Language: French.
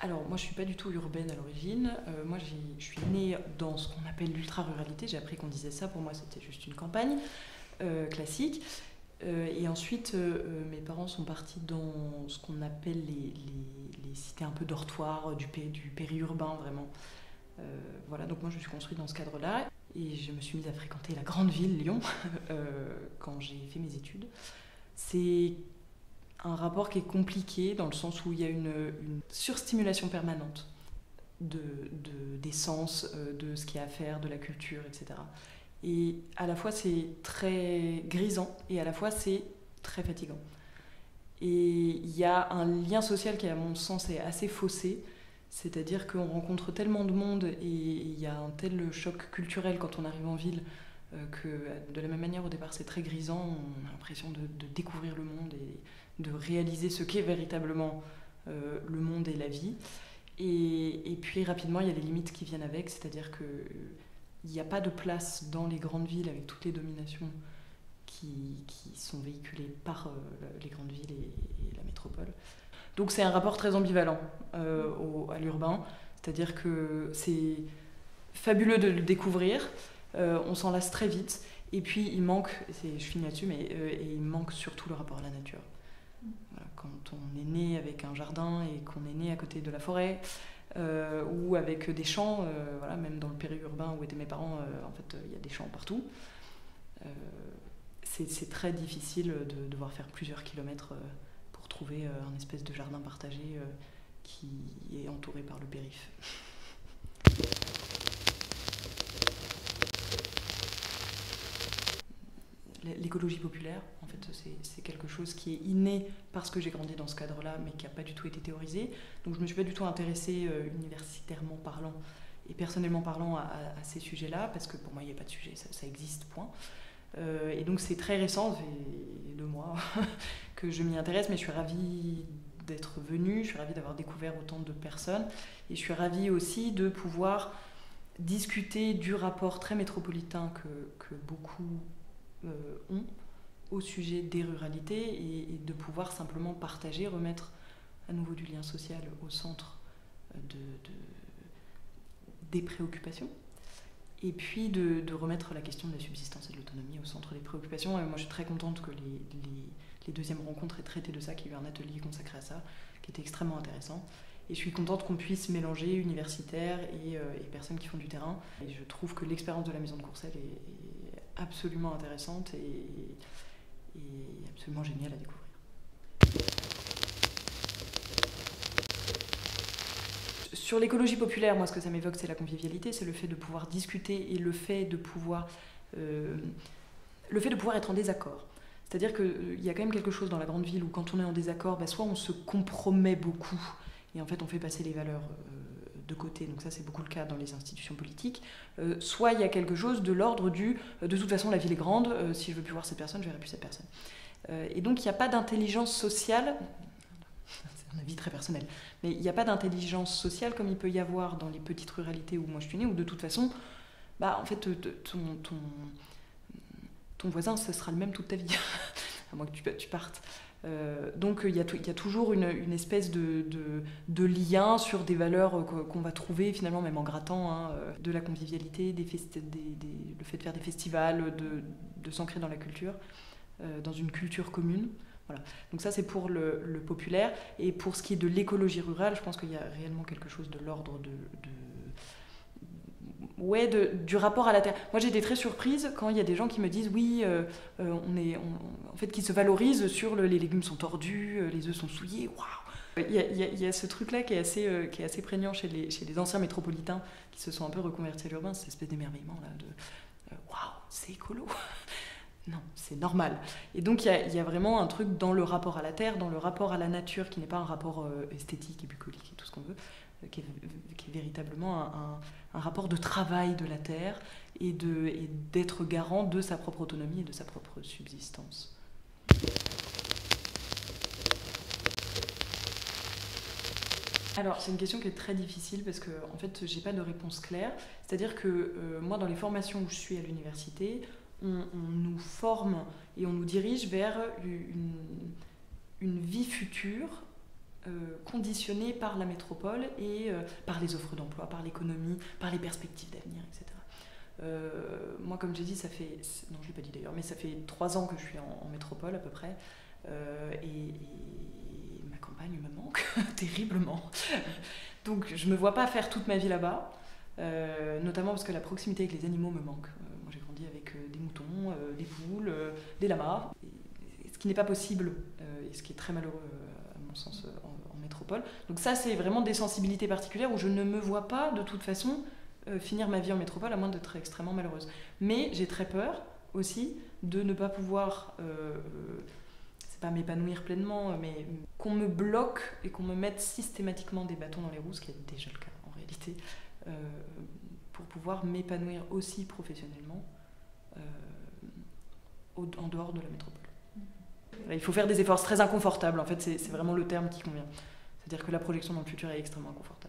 Alors, moi, je suis pas du tout urbaine à l'origine. Moi, je suis née dans ce qu'on appelle l'ultra-ruralité. J'ai appris qu'on disait ça. Pour moi, c'était juste une campagne classique. Et ensuite, mes parents sont partis dans ce qu'on appelle les cités un peu dortoirs du périurbain, vraiment. Voilà, donc moi, je me suis construite dans ce cadre-là. Et je me suis mise à fréquenter la grande ville, Lyon, quand j'ai fait mes études. C'est un rapport qui est compliqué dans le sens où il y a une surstimulation permanente des sens, de ce qu'il y a à faire, de la culture, etc. Et à la fois c'est très grisant et à la fois c'est très fatigant. Et il y a un lien social qui à mon sens est assez faussé, c'est-à-dire qu'on rencontre tellement de monde et il y a un tel choc culturel quand on arrive en ville que de la même manière au départ c'est très grisant, on a l'impression de découvrir le monde et de réaliser ce qu'est véritablement le monde et la vie. Et puis rapidement il y a les limites qui viennent avec, c'est-à-dire qu'il n'y a pas de place dans les grandes villes avec toutes les dominations qui sont véhiculées par les grandes villes et la métropole. Donc c'est un rapport très ambivalent à l'urbain, c'est-à-dire que c'est fabuleux de le découvrir, on s'en lasse très vite, et puis il manque, je finis là-dessus, mais il manque surtout le rapport à la nature. Voilà, quand on est né avec un jardin et qu'on est né à côté de la forêt, ou avec des champs, voilà, même dans le périurbain où étaient mes parents, en fait il y a des champs partout. C'est très difficile de devoir faire plusieurs kilomètres pour trouver un espèce de jardin partagé qui est entouré par le périph'. L'écologie populaire, en fait, c'est quelque chose qui est inné parce que j'ai grandi dans ce cadre-là, mais qui n'a pas du tout été théorisé. Donc je ne me suis pas du tout intéressée universitairement parlant et personnellement parlant à ces sujets-là, parce que pour moi, il n'y a pas de sujet, ça existe, point. Et donc c'est très récent, ça fait 2 mois que je m'y intéresse, mais je suis ravie d'être venue, je suis ravie d'avoir découvert autant de personnes, et je suis ravie aussi de pouvoir discuter du rapport très métropolitain que beaucoup ont au sujet des ruralités, et de pouvoir simplement partager, remettre à nouveau du lien social au centre des préoccupations, et puis de remettre la question de la subsistance et de l'autonomie au centre des préoccupations. Et moi je suis très contente que les deuxièmes rencontres aient traité de ça, qu'il y ait eu un atelier consacré à ça, qui était extrêmement intéressant. Et je suis contente qu'on puisse mélanger universitaires et personnes qui font du terrain. Et je trouve que l'expérience de la Maison de Courcelles est absolument intéressante et absolument géniale à découvrir. Sur l'écologie populaire, moi ce que ça m'évoque c'est la convivialité, c'est le fait de pouvoir discuter et le fait de pouvoir être en désaccord. C'est-à-dire qu'il y a quand même quelque chose dans la grande ville où quand on est en désaccord, soit on se compromet beaucoup et en fait on fait passer les valeurs de côté, donc ça c'est beaucoup le cas dans les institutions politiques, soit il y a quelque chose de l'ordre de toute façon la ville est grande, si je veux plus voir cette personne, je verrai plus cette personne. Et donc il n'y a pas d'intelligence sociale, c'est un avis très personnel, mais il n'y a pas d'intelligence sociale comme il peut y avoir dans les petites ruralités où moi je suis née, où de toute façon, en fait ton voisin ce sera le même toute ta vie, à moins que tu partes. Donc il y a toujours une espèce de lien sur des valeurs qu'on va trouver finalement même en grattant, de la convivialité, le fait de faire des festivals, de s'ancrer dans la culture, dans une culture commune. Voilà. Donc ça c'est pour le populaire, et pour ce qui est de l'écologie rurale, je pense qu'il y a réellement quelque chose de l'ordre du rapport à la terre. Moi j'ai été très surprise quand il y a des gens qui me disent oui, en fait qui se valorisent sur les légumes sont tordus, les œufs sont souillés, waouh. Il y a ce truc-là qui est assez prégnant chez les anciens métropolitains qui se sont un peu reconvertis à l'urbain, cette espèce d'émerveillement là de waouh, c'est écolo. Non, c'est normal. Et donc il y a vraiment un truc dans le rapport à la terre, dans le rapport à la nature, qui n'est pas un rapport esthétique et bucolique et tout ce qu'on veut, qui est véritablement un rapport de travail de la terre et d'être garant de sa propre autonomie et de sa propre subsistance. Alors c'est une question qui est très difficile parce que en fait j'ai pas de réponse claire. C'est-à-dire que moi dans les formations où je suis à l'université, on nous forme et on nous dirige vers une vie future conditionné par la métropole et par les offres d'emploi, par l'économie, par les perspectives d'avenir, etc. Moi, comme j'ai dit, non, je ne l'ai pas dit d'ailleurs, mais ça fait 3 ans que je suis en métropole à peu près, et ma campagne me manque terriblement. Donc je ne me vois pas faire toute ma vie là-bas, notamment parce que la proximité avec les animaux me manque. Moi, j'ai grandi avec des moutons, des poules, des lamas, ce qui n'est pas possible, et ce qui est très malheureux à mon sens en métropole. Donc ça, c'est vraiment des sensibilités particulières où je ne me vois pas de toute façon finir ma vie en métropole à moins d'être extrêmement malheureuse. Mais j'ai très peur aussi de ne pas pouvoir, c'est pas m'épanouir pleinement, mais qu'on me bloque et qu'on me mette systématiquement des bâtons dans les roues, ce qui est déjà le cas en réalité, pour pouvoir m'épanouir aussi professionnellement en dehors de la métropole. Il faut faire des efforts très inconfortables, en fait, c'est vraiment le terme qui convient. C'est-à-dire que la projection dans le futur est extrêmement inconfortable.